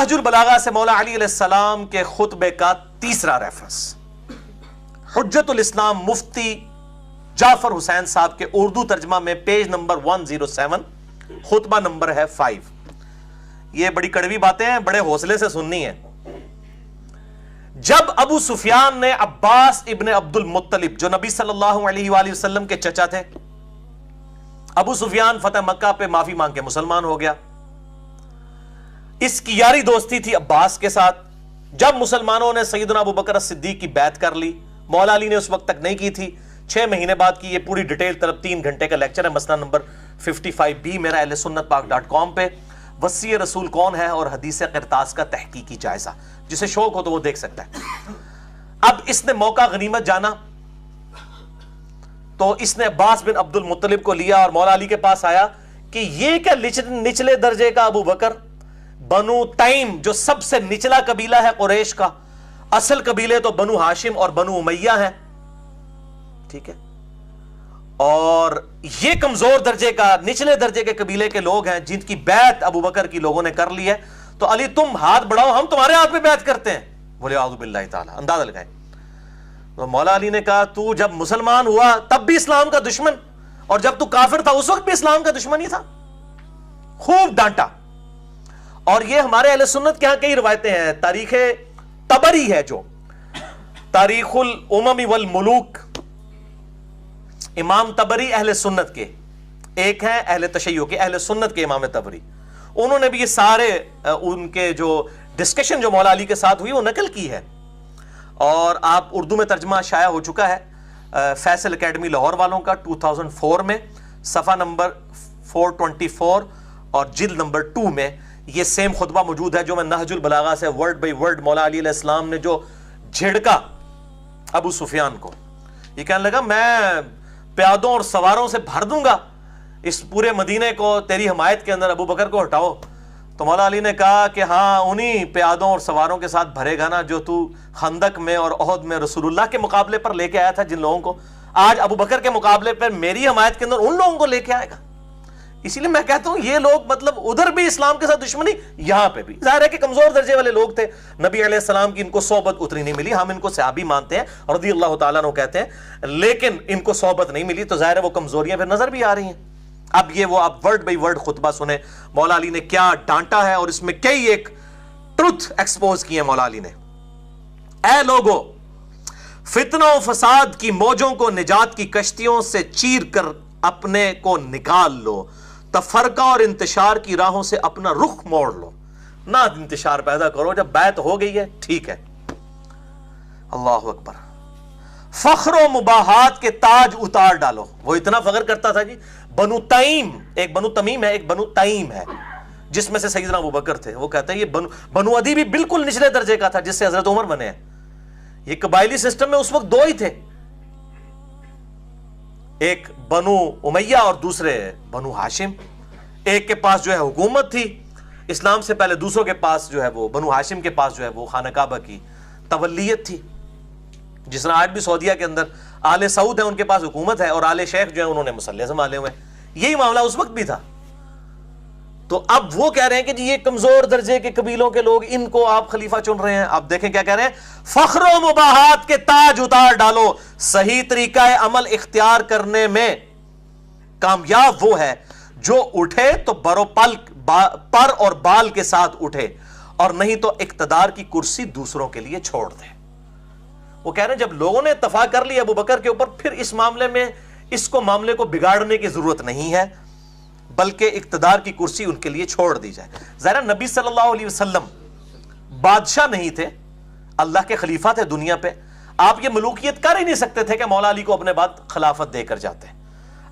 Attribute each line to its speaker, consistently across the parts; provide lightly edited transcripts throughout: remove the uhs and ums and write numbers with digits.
Speaker 1: نہج البلاغہ سے مولا علی علیہ السلام کے خطبے کا تیسرا ریفرنس، حجت الاسلام مفتی جعفر حسین صاحب کے اردو ترجمہ میں پیج نمبر 107، خطبہ نمبر ہے 5۔ یہ بڑی کڑوی باتیں ہیں، بڑے حوصلے سے سننی ہیں۔ جب ابو سفیان نے عباس ابن عبد المطلب جو نبی صلی اللہ علیہ وآلہ وسلم کے چچا تھے، ابو سفیان فتح مکہ پہ معافی مانگ کے مسلمان ہو گیا، اس کی یاری دوستی تھی عباس کے ساتھ۔ جب مسلمانوں نے سیدنا ابو بکر الصدیق کی بیعت کر لی، مولا علی نے اس وقت تک نہیں کی تھی، 6 مہینے بعد کی، یہ پوری ڈیٹیل طرف 3 گھنٹے کا لیکچر ہے، مسئلہ نمبر 55B میرا اہل سنت پاک.com پہ، وصی رسول کون ہے اور حدیث قرطاس کا تحقیقی جائزہ، جسے شوق ہو تو وہ دیکھ سکتا ہے۔ اب اس نے موقع غنیمت جانا تو اس نے عباس بن عبد المطلب کو لیا اور مولا علی کے پاس آیا کہ یہ کیا نچلے درجے کا ابو بکر، بنو تیم جو سب سے نچلا قبیلہ ہے قریش کا، اصل قبیلے تو بنو ہاشم اور بنو امیہ ہیں، ٹھیک ہے، اور یہ کمزور درجے کا نچلے درجے کے قبیلے کے لوگ ہیں جن کی بیعت ابو بکر کی لوگوں نے کر لی ہے، تو علی تم ہاتھ بڑھاؤ، ہم تمہارے ہاتھ پہ بیعت کرتے ہیں۔ بولے اعوذ باللہ تعالی، اندازہ لگائیں۔ تو مولا علی نے کہا تو جب مسلمان ہوا تب بھی اسلام کا دشمن، اور جب تو کافر تھا اس وقت بھی اسلام کا دشمن ہی تھا۔ خوب ڈانٹا۔ اور یہ ہمارے اہل سنت کے ہاں کئی روایتیں ہیں، تاریخ طبری ہے جو تاریخ الامم والملوک، امام طبری اہل سنت کے ایک ہیں، اہل تشیع کے، اہل سنت کے امام طبری، انہوں نے بھی یہ سارے ان کے جو ڈسکشن جو مولا علی کے ساتھ ہوئی وہ نقل کی ہے، اور آپ اردو میں ترجمہ شائع ہو چکا ہے فیصل اکیڈمی لاہور والوں کا 2004 میں، صفحہ نمبر 424 اور جلد نمبر 2 میں یہ سیم خطبہ موجود ہے جو میں نہج البلاغہ سے ورڈ بائی ورڈ مولا علی علیہ السلام نے جو جھڑکا ابو سفیان کو، یہ کہنے لگا میں پیادوں اور سواروں سے بھر دوں گا اس پورے مدینے کو، تیری حمایت کے اندر ابو بکر کو ہٹاؤ۔ تو مولا علی نے کہا کہ ہاں انہی پیادوں اور سواروں کے ساتھ بھرے گا نا جو تو خندق میں اور احد میں رسول اللہ کے مقابلے پر لے کے آیا تھا جن لوگوں کو، آج ابو بکر کے مقابلے پر میری حمایت کے اندر ان لوگوں کو لے کے آئے گا۔ اسی لیے میں کہتا ہوں یہ لوگ مطلب ادھر بھی اسلام کے ساتھ دشمنی، یہاں پہ بھی ظاہر ہے کہ کمزور درجے والے لوگ تھے، نبی علیہ السلام کی ان کو صحبت اتنی نہیں ملی، ہم ان کو صحابی مانتے ہیں رضی اللہ تعالیٰ عنہ کہتے ہیں، لیکن ان کو صحبت نہیں ملی، تو ظاہر ہے وہ کمزوریاں پھر نظر بھی آ رہی ہیں۔ اب یہ وہ آپ ورڈ بائی ورڈ خطبہ سنیں مولا علی نے کیا ڈانٹا ہے، اور اس میں کئی ایک ٹروتھ ایکسپوز کیے مولا علی نے۔ اے لوگو، فتنہ و فساد کی موجوں کو نجات کی کشتیوں سے چیر کر اپنے کو نکال لو، تفرقہ اور انتشار کی راہوں سے اپنا رخ موڑ لو، نہ انتشار پیدا کرو، جب بیعت ہو گئی ہے ٹھیک ہے۔ اللہ اکبر۔ فخر و مباحات کے تاج اتار ڈالو، وہ اتنا فخر کرتا تھا جی، بنو تیم، ایک بنو تمیم ہے ایک بنو تیم ہے جس میں سے سیدنا ابو بکر تھے، وہ کہتے ہیں یہ بنو عدی بھی بالکل نچلے درجے کا تھا جس سے حضرت عمر بنے ہیں۔ یہ قبائلی سسٹم میں اس وقت 2 ہی تھے، ایک بنو امیہ اور دوسرے بنو ہاشم، ایک کے پاس جو ہے حکومت تھی اسلام سے پہلے، دوسروں کے پاس جو ہے وہ بنو ہاشم کے پاس جو ہے وہ خانہ کعبہ کی تولیت تھی، جس طرح آج بھی سعودیہ کے اندر آل سعود ہیں ان کے پاس حکومت ہے، اور آل شیخ جو ہیں انہوں نے مسلح سنبھالے ہوئے ہیں، یہی معاملہ اس وقت بھی تھا۔ تو اب وہ کہہ رہے ہیں کہ جی یہ کمزور درجے کے قبیلوں کے لوگ، ان کو آپ خلیفہ چن رہے ہیں۔ آپ دیکھیں کیا کہہ رہے ہیں، فخر و مباحات کے تاج اتار ڈالو، صحیح طریقہ عمل اختیار کرنے میں کامیاب وہ ہے جو اٹھے تو برو پر اور بال کے ساتھ اٹھے، اور نہیں تو اقتدار کی کرسی دوسروں کے لیے چھوڑ دے۔ وہ کہہ رہے ہیں جب لوگوں نے اتفاق کر لی ابو بکر کے اوپر، پھر اس معاملے میں اس کو معاملے کو بگاڑنے کی ضرورت نہیں ہے، بلکہ اقتدار کی کرسی ان کے لیے چھوڑ دی جائے۔ ظاہر نبی صلی اللہ علیہ وسلم بادشاہ نہیں تھے، اللہ کے خلیفہ تھے دنیا پہ، آپ یہ ملوکیت کر ہی نہیں سکتے تھے کہ مولا علی کو اپنے بعد خلافت دے کر جاتے،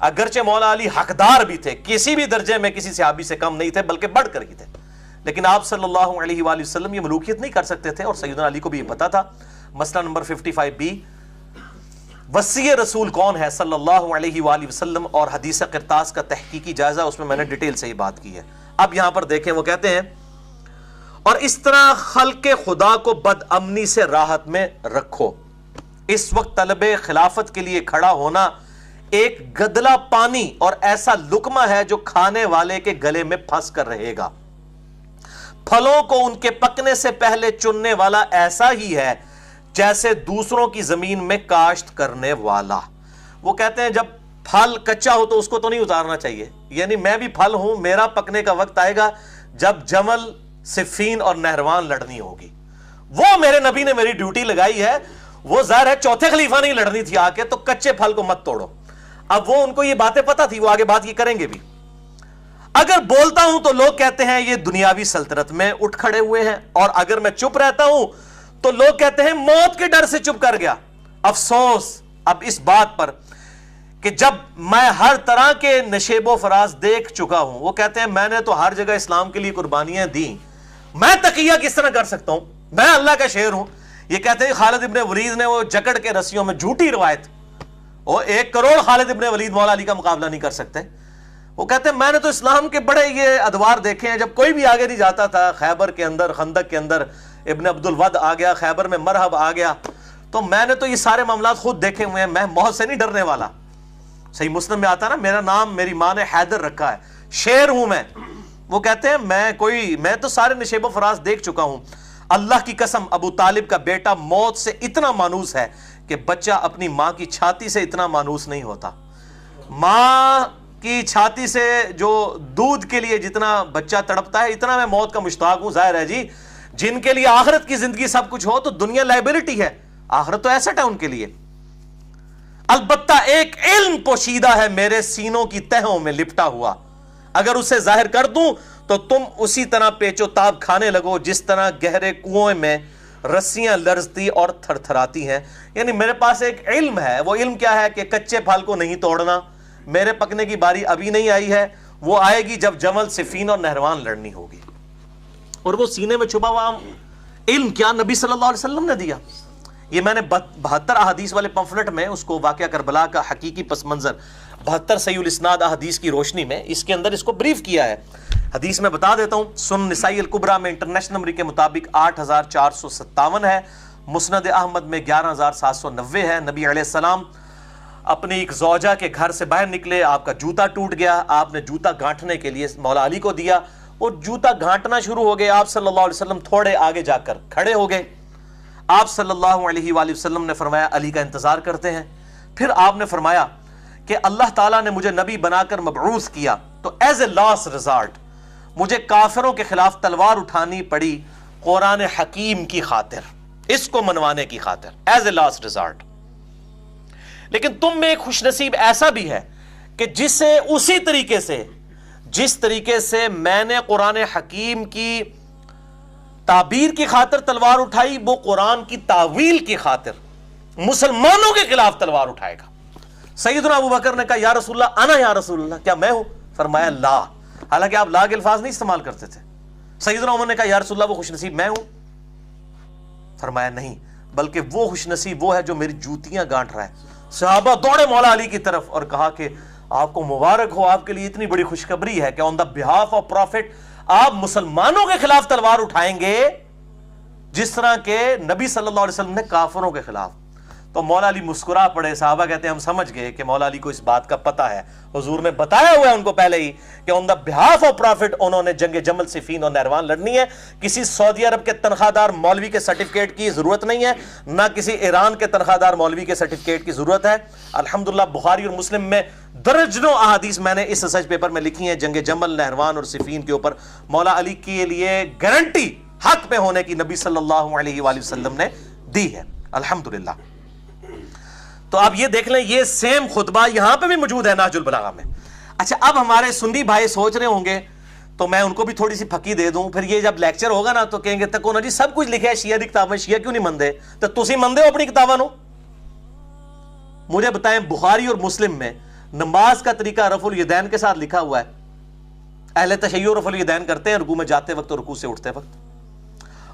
Speaker 1: اگرچہ مولا علی حقدار بھی تھے، کسی بھی درجے میں کسی صحابی سے کم نہیں تھے بلکہ بڑھ کر ہی تھے، لیکن آپ صلی اللہ علیہ وآلہ وسلم یہ ملوکیت نہیں کر سکتے تھے، اور سیدنا علی کو بھی یہ پتا تھا۔ مسئلہ نمبر 55B، وصی رسول کون ہے صلی اللہ علیہ وآلہ وسلم اور حدیث قرطاس کا تحقیقی جائزہ، اس میں نے ڈیٹیل سے ہی بات کی ہے۔ اب یہاں پر دیکھیں وہ کہتے ہیں، اور اس طرح خلق خدا کو بد امنی سے راحت میں رکھو، اس وقت طلب خلافت کے لیے کھڑا ہونا ایک گدلا پانی اور ایسا لقمہ ہے جو کھانے والے کے گلے میں پھنس کر رہے گا، پھلوں کو ان کے پکنے سے پہلے چننے والا ایسا ہی ہے جیسے دوسروں کی زمین میں کاشت کرنے والا. وہ کہتے ہیں جب پھل کچا ہو تو اس کو تو نہیں اتارنا چاہیے, یعنی میں بھی پھل ہوں, میرا پکنے کا وقت آئے گا جب جمل, صفین اور نہروان لڑنی ہوگی. وہ میرے نبی نے میری ڈیوٹی لگائی ہے, وہ ظاہر ہے چوتھے خلیفہ نہیں لڑنی تھی آ کے, تو کچے پھل کو مت توڑو. اب وہ ان کو یہ باتیں پتہ تھی, وہ آگے بات یہ کریں گے بھی. اگر بولتا ہوں تو لوگ کہتے ہیں یہ دنیاوی سلطنت میں اٹھ کھڑے ہوئے ہیں, اور اگر میں چپ رہتا ہوں تو لوگ کہتے ہیں موت کے ڈر سے چپ کر گیا. افسوس اب اس بات پر کہ جب میں ہر طرح کے نشیب و فراز دیکھ چکا ہوں. وہ کہتے ہیں میں نے تو ہر جگہ اسلام کے لیے قربانیاں دیں, میں تقیہ کس طرح کر سکتا ہوں, میں اللہ کا شعر ہوں. یہ کہتے ہیں خالد ابن ولید نے وہ جکڑ کے رسیوں میں, جھوٹی روایت, وہ 1 کروڑ خالد ابن ولید مولا علی کا مقابلہ نہیں کر سکتے. وہ کہتے ہیں میں نے تو اسلام کے بڑے یہ ادوار دیکھے ہیں, جب کوئی بھی آگے نہیں جاتا تھا, خیبر کے اندر, خندق کے اندر ابن عبد الود آ گیا, خیبر میں مرحب آ گیا, تو میں نے تو یہ سارے معاملات خود دیکھے ہوئے ہیں, میں موت سے نہیں ڈرنے والا. صحیح مسلم میں آتا نا, میرا نام میری ماں نے حیدر رکھا ہے, شیر ہوں میں. وہ کہتے ہیں میں تو سارے نشیب و فراز دیکھ چکا ہوں. اللہ کی قسم ابو طالب کا بیٹا موت سے اتنا مانوس ہے کہ بچہ اپنی ماں کی چھاتی سے اتنا مانوس نہیں ہوتا. ماں کی چھاتی سے جو دودھ کے لیے جتنا بچہ تڑپتا ہے, اتنا میں موت کا مشتاق ہوں. ظاہر ہے جی, جن کے لیے آخرت کی زندگی سب کچھ ہو تو دنیا لائبلٹی ہے, آخرت تو ایسٹ ہے ان کے لیے. البتہ ایک علم پوشیدہ ہے میرے سینوں کی تہوں میں لپٹا ہوا, اگر اسے ظاہر کر دوں تو تم اسی طرح پیچ و تاب کھانے لگو جس طرح گہرے کنویں میں رسیاں لرزتی اور تھر تھراتی ہیں. یعنی میرے پاس ایک علم ہے. وہ علم کیا ہے کہ کچے پھل کو نہیں توڑنا, میرے پکنے کی باری ابھی نہیں آئی ہے, وہ آئے گی جب جمل, صفین اور نہروان لڑنی ہوگی. اور وہ سینے میں چھپا ہوا علم کیا نبی صلی اللہ علیہ وسلم نے دیا. یہ میں نے 72 احادیث والے پمفلٹ میں اس کو واقعہ کربلا کا حقیقی پس منظر 72 صحیح الاسناد احادیث کی روشنی میں اس کے اندر اس کو بریف کیا ہے. حدیث میں بتا دیتا ہوں, سنن نسائی الکبریٰ میں انٹرنیشنل نمبر کے مطابق 8457 ہے, مسند احمد میں 11790 ہے. نبی علیہ السلام اپنی ایک زوجہ کے گھر سے باہر نکلے, آپ کا جوتا ٹوٹ گیا, آپ نے جوتا گھانٹنے کے لیے مولا علی کو دیا, وہ جوتا گھانٹنا شروع ہو گیا. آپ صلی اللہ علیہ وسلم تھوڑے آگے جا کر کھڑے ہو گئے. آپ صلی اللہ علیہ وآلہ وسلم نے فرمایا علی کا انتظار کرتے ہیں. پھر آپ نے فرمایا کہ اللہ تعالیٰ نے مجھے نبی بنا کر مبعوث کیا, تو ایز اے لاسٹ ریزارٹ مجھے کافروں کے خلاف تلوار اٹھانی پڑی قرآن حکیم کی خاطر, اس کو منوانے کی خاطر, ایز اے لاسٹ ریزارٹ. لیکن تم میں ایک خوش نصیب ایسا بھی ہے کہ جسے اسی طریقے سے جس طریقے سے میں نے قرآن حکیم کی تعبیر کی خاطر تلوار اٹھائی, وہ قرآن کی تعویل کی خاطر مسلمانوں کے خلاف تلوار اٹھائے گا. سیدنا ابو بکر نے کہا یا رسول اللہ, انا یا رسول اللہ, کیا میں ہوں؟ فرمایا لا, حالانکہ آپ لا کے الفاظ نہیں استعمال کرتے تھے. سیدنا عمر نے کہا یا رسول اللہ وہ خوش نصیب میں ہوں؟ فرمایا نہیں, بلکہ وہ خوش نصیب وہ ہے جو میری جوتیاں گانٹ رہا ہے. صحابہ دوڑے مولا علی کی طرف اور کہا کہ آپ کو مبارک ہو, آپ کے لیے اتنی بڑی خوشخبری ہے کہ آن دا بہاف آف پروفٹ آپ مسلمانوں کے خلاف تلوار اٹھائیں گے جس طرح کہ نبی صلی اللہ علیہ وسلم نے کافروں کے خلاف. تو مولا علی مسکرا پڑے. صحابہ کہتے ہیں ہم سمجھ گئے کہ مولا علی کو اس بات کا پتہ ہے, حضور نے بتایا ہوا ہے ان کو پہلے ہی کہ آن دا بہاف آف پروفٹ انہوں نے جنگ جمل, صفین اور نہروان لڑنی ہے. کسی سعودی عرب کے تنخواہ دار مولوی کے سرٹیفکیٹ کی ضرورت نہیں ہے, نہ کسی ایران کے تنخواہ دار مولوی کے سرٹیفکیٹ کی ضرورت ہے. الحمدللہ بخاری اور مسلم میں درجنوں احادیث میں نے اس ریسرچ پیپر میں لکھی ہیں جنگ جمل, نہروان اور صفین کے اوپر. مولا علی کے لیے گارنٹی حق پہ ہونے کی نبی صلی اللہ علیہ وآلہ وسلم نے دی ہے الحمدللہ. تو آپ یہ دیکھ لیں, یہ سیم خطبہ یہاں پہ بھی موجود ہے نہج البلاغہ میں. اچھا, اب ہمارے سنی بھائی سوچ رہے ہوں گے تو میں ان کو بھی تھوڑی سی پھکی دے دوں, پھر یہ جب لیکچر ہوگا نا تو کہیں گے تکو نا جی سب کچھ لکھا ہے شیعہ دی کتابیں, شیعہ کیوں نہیں مندے؟ تو تسی مندے ہو اپنی کتاباں نو؟ مجھے بتائیں بخاری اور مسلم میں نماز کا طریقہ رفع الیدین کے ساتھ لکھا ہوا ہے. اہل تشیع رفع الیدین کرتے ہیں رکوع میں جاتے وقت اور رکوع سے اٹھتے وقت,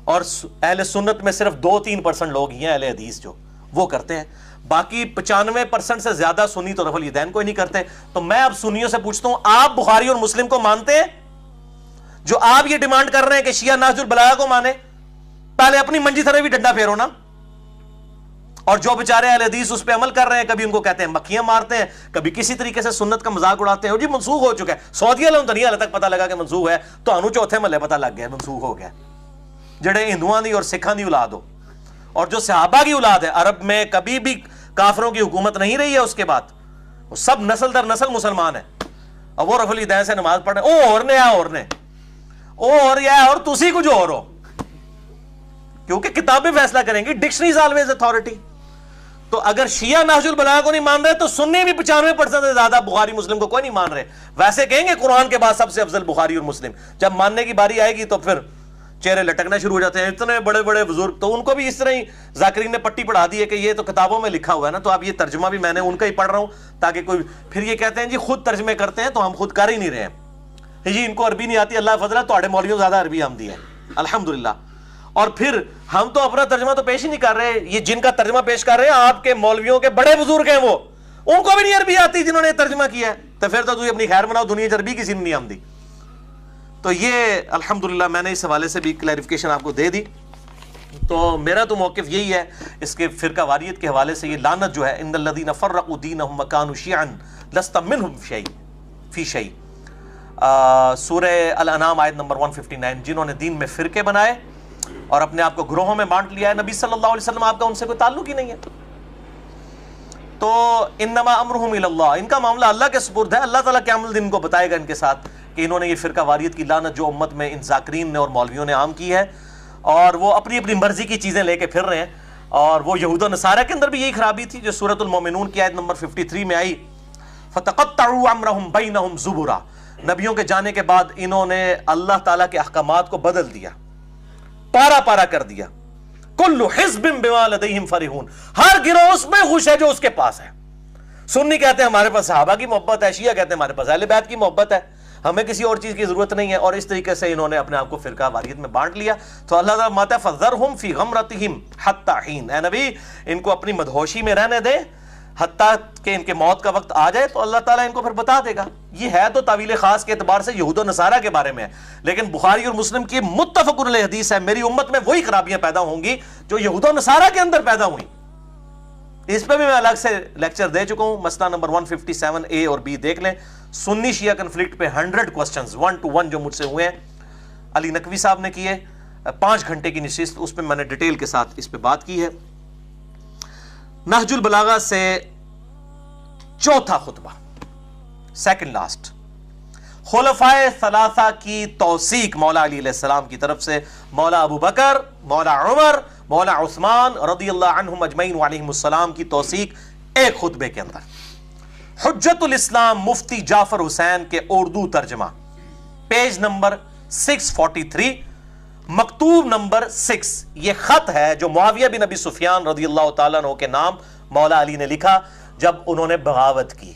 Speaker 1: اور اہل سنت میں صرف 2-3% لوگ ہی ہیں اہل حدیث جو وہ کرتے ہیں, باقی 95% سے زیادہ سنی تو رفع الیدین کوئی نہیں کرتے. تو میں اب سنیوں سے پوچھتا ہوں, آپ بخاری اور مسلم کو مانتے ہیں جو آپ یہ ڈیمانڈ کر رہے ہیں کہ شیعہ نہج البلاغہ کو مانے؟ پہلے اپنی منجی طرح بھی ڈنڈا پھیرو نا, اور جو بیچارے اہل حدیث اس پہ عمل کر رہے ہیں، کبھی ان کو کہتے ہیں مکھیاں مارتے ہیں، کبھی کسی طریقے سے سنت کا مذاق اڑاتے ہیں، اور جی منسوخ ہو چکا ہے، سعودی عالم تو نہیں حال تک پتہ لگا کہ منسوخ ہے، تو انو چوتھے محلے پتہ لگ گیا منسوخ ہو گیا، جڑے ہندوؤں دی اور سکھاں دی اولاد ہو، اور جو صحابہ کی اولاد ہے، عرب میں کبھی بھی کافروں کی حکومت نہیں رہی ہے اس کے بعد، وہ سب نسل در نسل مسلمان ہیں، اور وہ رفع الیدین سے نماز پڑھ رہے ہیں، او اور نے اور نے او اور یا اور تسی کچھ اور ہو، کیونکہ کتابیں فیصلہ کریں گی، ڈکشنریز آلویز اتھارٹی۔ تو اگر شیعہ نہج البلاغہ کو نہیں مان رہے تو سنی بھی 95% سے زیادہ بخاری مسلم کو کوئی نہیں مان رہے، ویسے کہیں گے قرآن کے بعد سب سے افضل بخاری اور مسلم، جب ماننے کی باری آئے گی تو پھر چہرے لٹکنا شروع ہو جاتے ہیں، اتنے بڑے بڑے بزرگ، تو ان کو بھی اس طرح ہی ذاکرین نے پٹی پڑھا دی ہے کہ یہ تو کتابوں میں لکھا ہوا ہے نا، تو اب یہ ترجمہ بھی میں نے ان کا ہی پڑھ رہا ہوں تاکہ کوئی پھر یہ کہتے ہیں جی خود ترجمے کرتے ہیں تو ہم خود کر ہی نہیں رہے ہیں، جی ان کو عربی نہیں آتی، اللہ فضل ہے تو مولویوں زیادہ عربی آمدی ہے الحمدللہ، اور پھر ہم تو اپنا ترجمہ تو پیش ہی نہیں کر رہے، یہ جن کا ترجمہ پیش کر رہے ہیں آپ کے مولویوں کے بڑے بزرگ ہیں، وہ ان کو بھی نہیں عربی آتی جنہوں نے ترجمہ کیا ہے، تو پھر تو اپنی خیر بناؤ، دنیا عربی کسی نے نہیں آمدی۔ تو یہ الحمدللہ میں نے اس حوالے سے بھی کلیریفیکیشن آپ کو دے دی۔ تو میرا تو موقف یہی ہے اس کے فرقہ واریت کے حوالے سے، یہ لعنت جو ہے ان الذین فرقوا دینہم وکانوا شیعا لست منہم فی شیء، سورہ الانعام آیت نمبر 159، جنہوں نے دین میں فرقے بنائے اور اپنے آپ کو گروہوں میں بانٹ لیا ہے، نبی صلی اللہ علیہ وسلم آپ کا ان سے کوئی تعلق ہی نہیں ہے، تو انما امرہم الی اللہ، ان کا معاملہ اللہ کے سپرد ہے، اللہ تعالیٰ قیامت الدین ان کو بتائے گا ان کے ساتھ کہ انہوں نے یہ فرقہ واریت کی لعنت جو امت میں ان ذاکرین نے اور مولویوں نے عام کی ہے، اور وہ اپنی اپنی مرضی کی چیزیں لے کے پھر رہے ہیں، اور وہ یہود و نصارہ کے اندر بھی یہی خرابی تھی جو سورۃ المومنون کی آیت نمبر 53 میں آئی، فَتَقَطَّعُوا أَمْرَهُمْ بَيْنَهُمْ زُبُرًا، نبیوں کے جانے کے بعد انہوں نے اللہ تعالیٰ کے احکامات کو بدل دیا، پارا پارا کر دیا، کل حزب بما لدیہم فرحون، ہر گروہ اس میں خوش ہے جو اس کے پاس ہے، سنی کہتے ہیں ہمارے پاس صحابہ کی محبت ہے، شیعہ کہتے ہیں ہمارے پاس اہل بیت کی محبت ہے، ہمیں کسی اور چیز کی ضرورت نہیں ہے، اور اس طریقے سے انہوں نے اپنے آپ کو فرقہ واریت میں بانٹ لیا۔ تو اللہ تعالیٰ ماتا ہے فَذَرْهُمْ فِي غَمْرَتِهِمْ حَتَّى حِينٍ، اے نبی ان کو اپنی مدہوشی میں رہنے دے حتیٰ کہ ان کے موت کا وقت آ جائے، تو اللہ تعالیٰ ان کو پھر بتا دے گا۔ یہ ہے تو تعویل خاص کے اعتبار سے یہود و نصارہ کے بارے میں ہے، لیکن بخاری اور مسلم کی متفق علیہ حدیث ہے میری امت میں وہی خرابیاں پیدا ہوں گی جو یہود و نصارہ کے اندر پیدا ہوئیں۔ اس پہ بھی میں الگ سے لیکچر دے چکا ہوں، مسئلہ نمبر 157A اور B دیکھ لیں، سنی شیعہ کنفلکٹ پہ 100 کوسچنز 1 to 1 جو مجھ سے ہوئے ہیں، علی نقوی صاحب نے کیے 5 گھنٹے کی نشست، اس پہ میں نے ڈیٹیل کے ساتھ اس پہ بات کی ہے۔ نہج البلاغہ سے چوتھا خطبہ، سیکنڈ لاسٹ، خلفائے ثلاثہ کی توثیق مولا علی علیہ السلام کی طرف سے، مولا ابو بکر، مولا عمر، مولا عثمان رضی اللہ عنہم اجمعین وعلیہم السلام کی توثیق ایک خطبے کے اندر۔ حجت الاسلام مفتی جعفر حسین کے اردو ترجمہ، پیج نمبر 643، مکتوب نمبر 6، یہ خط ہے جو معاویہ بن ابی سفیان رضی اللہ تعالیٰ عنہ کے نام مولا علی نے لکھا جب انہوں نے بغاوت کی۔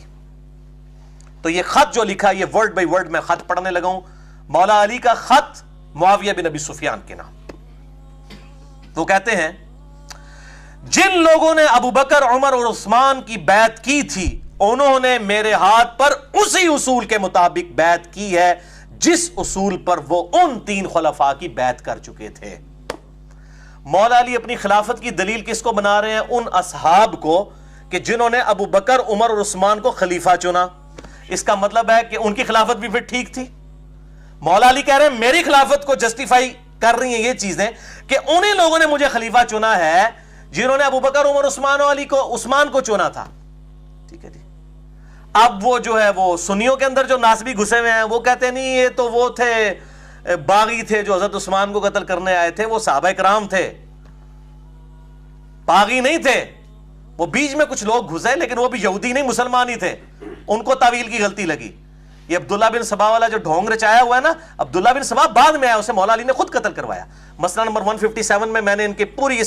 Speaker 1: تو یہ خط جو لکھا، یہ ورڈ بائی ورڈ میں خط پڑھنے لگا ہوں، مولا علی کا خط معاویہ بن ابی سفیان کے نام۔ وہ کہتے ہیں جن لوگوں نے ابو بکر، عمر اور عثمان کی بیعت کی تھی انہوں نے میرے ہاتھ پر اسی اصول کے مطابق بیعت کی ہے جس اصول پر وہ ان 3 خلفاء کی بیعت کر چکے تھے۔ مولا علی اپنی خلافت کی دلیل کس کو بنا رہے ہیں؟ ان اصحاب کو کہ جنہوں نے ابو بکر، عمر اور عثمان کو خلیفہ چنا۔ اس کا مطلب ہے کہ ان کی خلافت بھی پھر ٹھیک تھی۔ مولا علی کہہ رہے ہیں میری خلافت کو جسٹیفائی کر رہی ہیں یہ چیزیں کہ انہی لوگوں نے مجھے خلیفہ چنا ہے جنہوں نے ابو بکر، عمر، عثمان کو چنا تھا۔ ٹھیک ہے جی۔ اب وہ جو ہے وہ سنیوں کے اندر جو ناسبی گھسے ہوئے ہیں وہ کہتے ہیں نہیں یہ تو وہ تھے باغی تھے جو حضرت عثمان کو قتل کرنے آئے تھے، وہ صحابہ کرام تھے، باغی نہیں تھے، وہ بیچ میں کچھ لوگ گھسے لیکن وہ بھی یہودی نہیں مسلمان ہی تھے، ان کو تعویل کی غلطی لگی۔ یہ عبداللہ بن سبا والا جو ڈھونگ رچایا ہوا ہے نا، عبداللہ بن سبا بعد میں آیا، اسے مولا علی نے خود قتل کروایا۔ مسئلہ نمبر 157 میں نے ان کے پوری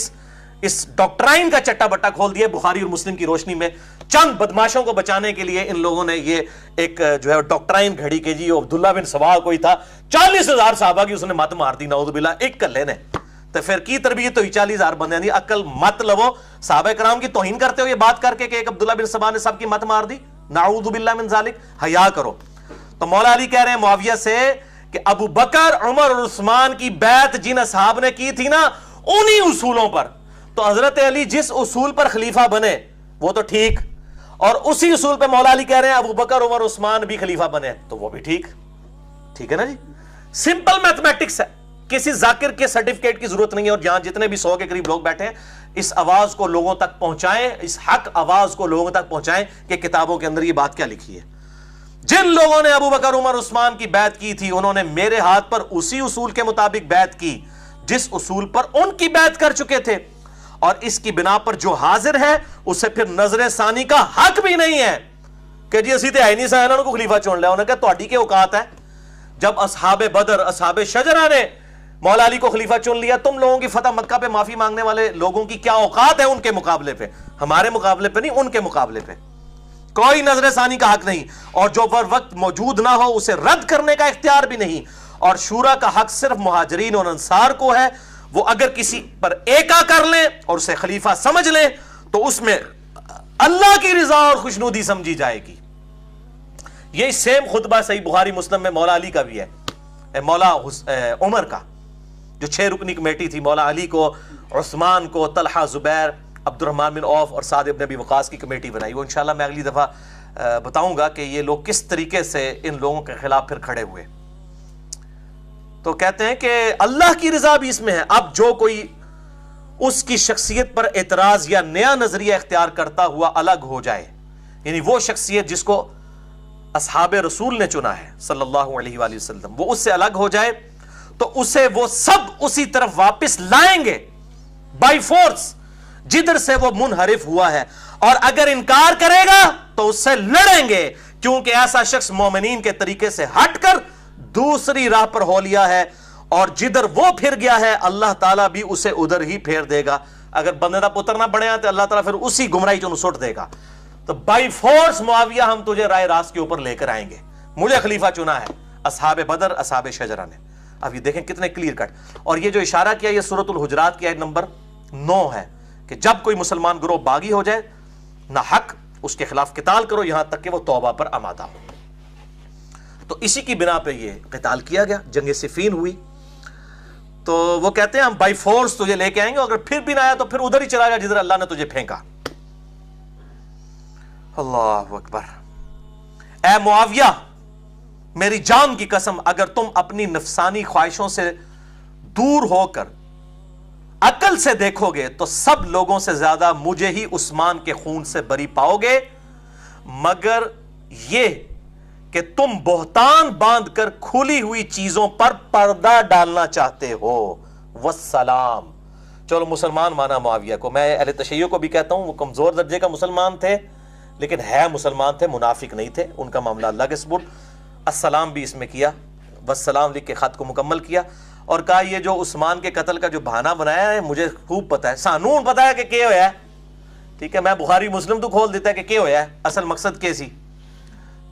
Speaker 1: اس ڈاکٹرائن کا چٹا بٹا کھول دیا بخاری اور مسلم کی روشنی میں۔ چند بدماشوں کو بچانے کے لیے ان لوگوں نے یہ ایک جو ہے ڈاکٹرائن گھڑی کہ جی عبداللہ بن سبا کوئی تھا، 40,000 صحابہ کی اس نے مت مار دی، نعوذ باللہ، ایک کلے نے۔ تو پھر کی تربیت ہوئی 40,000 بندیاں دی، عقل مت لو، صحابہ کرام کی توہین کرتے ہو یہ بات کر کے کہ ایک عبداللہ بن سبا نے سب کی مت مار دی، نعوذ باللہ من ذالک، حیا کرو۔ تو مولا علی کہہ رہے ہیں معاویہ سے کہ ابو بکر، عمر اور عثمان کی بیعت جن اصحاب نے کی تھی نا انہی اصولوں پر تو حضرت علی جس اصول پر خلیفہ بنے وہ تو ٹھیک، اور اسی اصول پہ مولا علی کہہ رہے ہیں ابو بکر عمر عثمان بھی خلیفہ بنے تو وہ بھی ٹھیک ہے نا جی. سمپل میتھمیٹکس ہے، کسی ذاکر کے سرٹیفکیٹ کی ضرورت نہیں ہے. اور یہاں جتنے بھی 100 کے قریب لوگ بیٹھے ہیں، اس آواز کو لوگوں تک پہنچائیں، اس حق آواز کو لوگوں تک پہنچائیں کہ کتابوں کے اندر یہ بات کیا لکھی ہے. جن لوگوں نے ابو بکر عمر عثمان کی بیعت کی تھی انہوں نے میرے ہاتھ پر اسی اصول کے مطابق بیعت کی جس اصول پر ان کی بیعت کر چکے تھے، اور اس کی بنا پر جو حاضر ہے اسے پھر نظر ثانی کا حق بھی نہیں ہے کہ جی اسی تے ہے نہیں انہوں کو خلیفہ چن لیا. انہوں نے کہا تہاڈی کے اوقات ہے؟ جب اصحاب بدر اصحاب شجرہ نے مولا علی کو خلیفہ چن لیا، تم لوگوں کی فتح مکہ پہ معافی مانگنے والے لوگوں کی کیا اوقات ہے ان کے مقابلے پہ؟ ہمارے مقابلے پہ نہیں، ان کے مقابلے پہ کوئی نظر ثانی کا حق نہیں، اور جو وقت موجود نہ ہو اسے رد کرنے کا اختیار بھی نہیں. اور شورا کا حق صرف مہاجرین اور انصار کو ہے، وہ اگر کسی پر ایکا کر لیں اور اسے خلیفہ سمجھ لیں تو اس میں اللہ کی رضا اور خوشنودی سمجھی جائے گی. یہ سیم خطبہ صحیح بخاری مسلم میں مولا علی کا بھی ہے، مولا عمر کا، جو 6 رکنی کمیٹی تھی، مولا علی کو، عثمان کو، طلحہ، زبیر، عبد الرحمن بن عوف اور سعد بن ابی وقاص کی کمیٹی بنائی. وہ انشاءاللہ میں اگلی دفعہ بتاؤں گا کہ یہ لوگ کس طریقے سے ان لوگوں کے خلاف پھر کھڑے ہوئے. تو کہتے ہیں کہ اللہ کی رضا بھی اس میں ہے. اب جو کوئی اس کی شخصیت پر اعتراض یا نیا نظریہ اختیار کرتا ہوا الگ ہو جائے، یعنی وہ شخصیت جس کو اصحاب رسول نے چنا ہے صلی اللہ علیہ وآلہ وسلم، وہ اس سے الگ ہو جائے تو اسے وہ سب اسی طرف واپس لائیں گے بائی فورس جدھر سے وہ منحرف ہوا ہے، اور اگر انکار کرے گا تو اس سے لڑیں گے، کیونکہ ایسا شخص مومنین کے طریقے سے ہٹ کر دوسری راہ پر ہو لیا ہے، اور جدھر وہ پھر گیا ہے اللہ تعالیٰ بھی اسے ادھر ہی پھیر دے گا. اگر بندے دا پتر نہ بڑھے تو اللہ تعالیٰ پھر اسی گمراہی چوں سٹ دے گا. تو بائی فورس معاویہ ہم تجھے رائے راست کے اوپر لے کر آئیں گے، مجھے خلیفہ چنا ہے اصحاب بدر اصحاب شجرہ نے. اب یہ دیکھیں کتنے کلیئر کٹ. اور یہ جو اشارہ کیا یہ سورۃ الحجرات کی آیت نمبر 9 ہے کہ جب کوئی مسلمان گروہ باغی ہو جائے نہ حق اس کے خلاف قتال کرو یہاں تک کہ وہ توبہ پر آمادہ ہو. تو اسی کی بنا پہ یہ قتال کیا گیا، جنگ صفین ہوئی. تو وہ کہتے ہیں ہم بائی فورس تجھے لے کے آئیں گے، اگر پھر بھی نہ آیا تو پھر ادھر ہی چلا جا جدھر اللہ نے تجھے پھینکا. اللہ اکبر. اے معاویہ میری جان کی قسم اگر تم اپنی نفسانی خواہشوں سے دور ہو کر عقل سے دیکھو گے تو سب لوگوں سے زیادہ مجھے ہی عثمان کے خون سے بری پاؤ گے، مگر یہ کہ تم بہتان باندھ کر کھلی ہوئی چیزوں پر پردہ ڈالنا چاہتے ہو. والسلام. چلو مسلمان مانا معاویہ کو، میں اہل تشیع کو بھی کہتا ہوں وہ کمزور درجے کا مسلمان تھے لیکن ہے مسلمان تھے، منافق نہیں تھے. ان کا معاملہ اللہ کے سپرد. السلام بھی اس میں کیا، والسلام لکھ کے خط کو مکمل کیا اور کہا یہ جو عثمان کے قتل کا جو بہانہ بنایا ہے مجھے خوب پتا ہے، سانون پتا ہے کہ کیا ہویا ہے. ٹھیک ہے، میں بخاری مسلم تو کھول دیتا ہے کہ کیا ہویا ہے، اصل مقصد کیسی.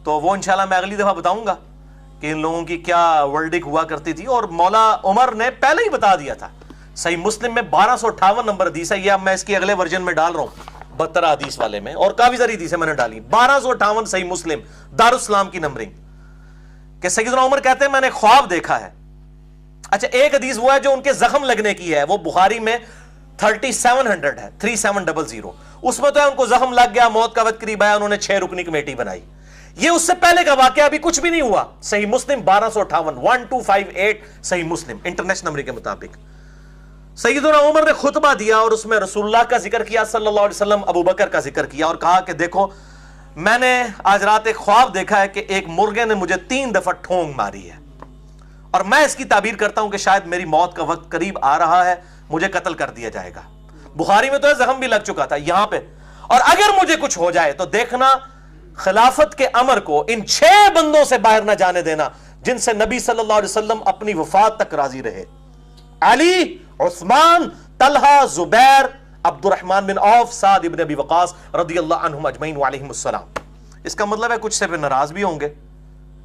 Speaker 1: تو وہ انشاءاللہ میں اگلی دفعہ بتاؤں گا کہ ان لوگوں کی کیا ورڈک ہوا کرتی تھی. اور مولا عمر نے پہلے ہی بتا دیا تھا. صحیح مسلم میں 1258 نمبر حدیث ہے، یہ اب میں اس کی اگلے ورژن میں ڈال رہا ہوں 72 حدیث والے میں، اور کافی ساری حدیثیں میں نے ڈالی. 1258 صحیح مسلم دارالاسلام کی نمبرنگ کہ سیدنا عمر کہتے ہیں میں نے خواب دیکھا ہے. اچھا ایک حدیث وہ ہے جو ان کے زخم لگنے کی ہے، وہ بخاری میں 3700 ہے، 3700. اس میں تو ہے ان کو زخم لگ گیا، موت کا وقت قریب آیا، انہوں نے 6 رکنی کمیٹی بنائی. یہ اس سے پہلے کا واقعہ ابھی کچھ بھی نہیں ہوا. صحیح مسلم 1258 1258 صحیح مسلم انٹرنیشنل نمبر کے مطابق. سیدنا عمر نے خطبہ دیا اور اس میں رسول اللہ کا ذکر کیا صلی اللہ علیہ وسلم، ابو بکر کا ذکر کیا اور کہا کہ دیکھو میں نے آج رات ایک خواب دیکھا ہے کہ ایک مرغے نے مجھے 3 دفعہ ٹھونگ ماری ہے، اور میں اس کی تعبیر کرتا ہوں کہ شاید میری موت کا وقت قریب آ رہا ہے، مجھے قتل کر دیا جائے گا. بخاری میں تو ہے زخم بھی لگ چکا تھا یہاں پہ. اور اگر مجھے کچھ ہو جائے تو دیکھنا خلافت کے امر کو ان 6 بندوں سے باہر نہ جانے دینا جن سے نبی صلی اللہ علیہ وسلم اپنی وفات تک راضی رہے: علی، عثمان، طلحہ، زبیر، عبد الرحمن بن عوف، سعد بن ابی وقاص رضی اللہ عنہم اجمعین وعلیہم السلام. اس کا مطلب ہے کچھ سے پھر ناراض بھی ہوں گے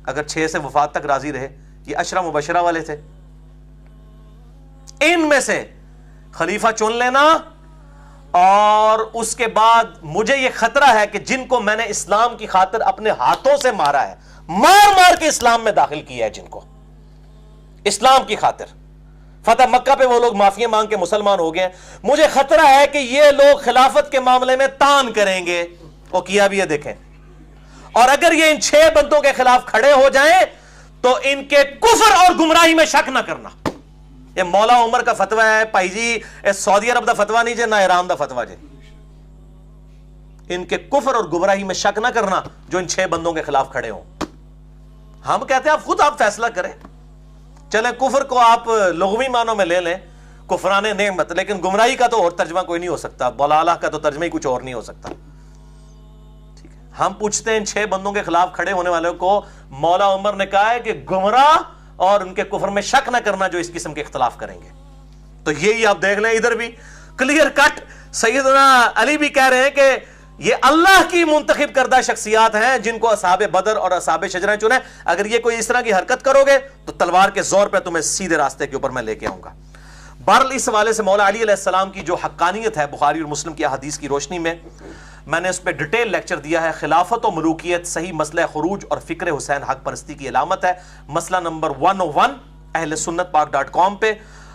Speaker 1: اگر 6 سے وفات تک راضی رہے. یہ عشرہ مبشرہ والے تھے. ان میں سے خلیفہ چن لینا، اور اس کے بعد مجھے یہ خطرہ ہے کہ جن کو میں نے اسلام کی خاطر اپنے ہاتھوں سے مارا ہے، مار مار کے اسلام میں داخل کیا ہے، جن کو اسلام کی خاطر، فتح مکہ پہ وہ لوگ معافی مانگ کے مسلمان ہو گئے ہیں. مجھے خطرہ ہے کہ یہ لوگ خلافت کے معاملے میں تان کریں گے، وہ کیا بھی ہے دیکھیں. اور اگر یہ ان 6 بندوں کے خلاف کھڑے ہو جائیں تو ان کے کفر اور گمراہی میں شک نہ کرنا. یہ مولا عمر کا فتویٰ ہے بھائی جی، یہ سعودی عرب دا فتویٰ نہیں جے، نہ ایران دا فتویٰ جے. ان کے کفر اور گمراہی میں شک نہ کرنا جو ان 6 بندوں کے خلاف کھڑے ہوں. ہم کہتے ہیں آپ فیصلہ کریں. چلیں کفر کو آپ لغوی معنوں میں لے لیں، کفران نعمت، لیکن گمراہی کا تو اور ترجمہ کوئی نہیں ہو سکتا، ضلالہ کا تو ترجمہ ہی کچھ اور نہیں ہو سکتا. ٹھیک ہے، ہم پوچھتے ہیں ان 6 بندوں کے خلاف کھڑے ہونے والوں کو مولا عمر نے کہا ہے کہ گمراہ اور ان کے کفر میں شک نہ کرنا جو اس قسم کے اختلاف کریں گے. تو یہی آپ دیکھ لیں، ادھر بھی کلیئر کٹ سیدنا علی بھی کہہ رہے ہیں کہ یہ اللہ کی منتخب کردہ شخصیات ہیں جن کو اصحاب بدر اور اصحاب شجرہ چنے. اگر یہ کوئی اس طرح کی حرکت کرو گے تو تلوار کے زور پہ تمہیں سیدھے راستے کے اوپر میں لے کے آؤں گا. بہرحال اس حوالے سے مولا علی علیہ السلام کی جو حقانیت ہے بخاری اور مسلم کی احادیث کی روشنی میں نے اس پہ ڈیٹیل لیکچر دیا ہے. خلافت و ملوکیت صحیح مسئلہ خروج اور فکر حسین حق پرستی کی علامت ہے، مسئلہ نمبر 101 اہل سنت پاک.com پہ.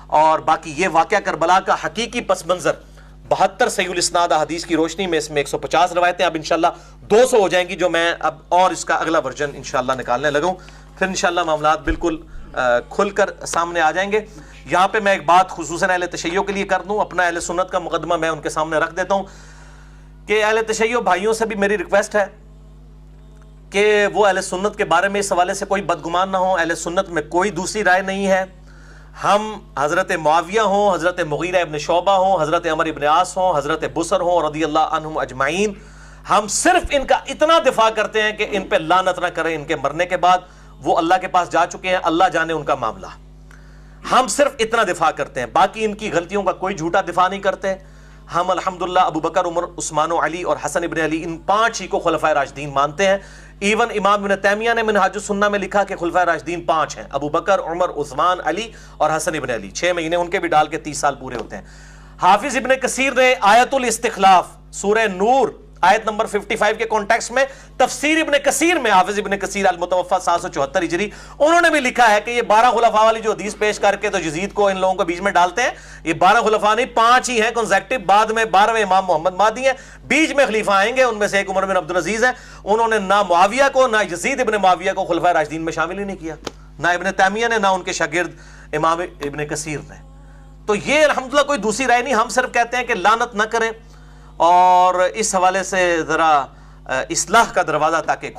Speaker 1: اور باقی یہ واقعہ کربلا کا حقیقی پس منظر 72 صحیح الاسناد حدیث کی روشنی میں، اس میں 150 روایتیں، اب انشاءاللہ 200 ہو جائیں گی جو میں اب اور اس کا اگلا ورژن انشاءاللہ نکالنے لگوں. پھر انشاءاللہ معاملات بالکل کھل کر سامنے آ جائیں گے. یہاں پہ میں ایک بات خصوصاً اہل تشیع کے لیے کر دوں، اپنا اہل سنت کا مقدمہ میں ان کے سامنے رکھ دیتا ہوں کہ اہل تشیع بھائیوں سے بھی میری ریکویسٹ ہے کہ وہ اہل سنت کے بارے میں اس حوالے سے کوئی بدگمان نہ ہو. اہل سنت میں کوئی دوسری رائے نہیں ہے. ہم حضرت معاویہ ہوں، حضرت مغیرہ ابن شعبہ ہوں، حضرت عمر ابن عاص ہوں، حضرت بصر ہوں رضی اللہ عنہم اجمعین، ہم صرف ان کا اتنا دفاع کرتے ہیں کہ ان پہ لعنت نہ کریں. ان کے مرنے کے بعد وہ اللہ کے پاس جا چکے ہیں، اللہ جانے ان کا معاملہ. ہم صرف اتنا دفاع کرتے ہیں، باقی ان کی غلطیوں کا کوئی جھوٹا دفاع نہیں کرتے. ہم الحمدللہ ابو بکر، عمر، عثمان و علی اور حسن ابن علی ان 5 ہی کو خلفائے راشدین مانتے ہیں. ایون امام ابن تیمیہ نے منہاج السنہ میں لکھا کہ خلفائے راشدین 5 ہیں، ابو بکر، عمر، عثمان، علی اور حسن ابن علی. 6 مہینے ان کے بھی ڈال کے 30 سال پورے ہوتے ہیں. حافظ ابن کثیر نے آیت الاستخلاف سورہ نور آیت نمبر 55 کے کانٹیکسٹ میں تفسیر ابن کثیر میں، حافظ ابن کثیر المتوفی 774 ہجری، انہوں نے بھی لکھا ہے کہ یہ 12 خلفاء والی جو حدیث پیش کر کے تو یزید کو ان لوگوں کو بیچ میں ڈالتے ہیں، یہ 12 خلفاء نہیں 5 ہی ہیں کنزیکٹو. بعد میں 12ویں امام محمد مہدی ہیں، بیچ میں خلیفہ آئیں گے، ان میں سے ایک عمر بن عبدالعزیز ہیں. انہوں نے نہ معاویہ کو نہ یزید ابن معاویہ کو خلفائے راشدین میں شامل ہی نہیں کیا، نہ ابن تیمیہ نے، نہ ان کے شاگرد امام ابن کثیر نے. تو یہ الحمدللہ کوئی دوسری رائے نہیں. ہم صرف کہتے ہیں کہ لعنت نہ کریں اور اس حوالے سے ذرا اصلاح کا دروازہ تاکہ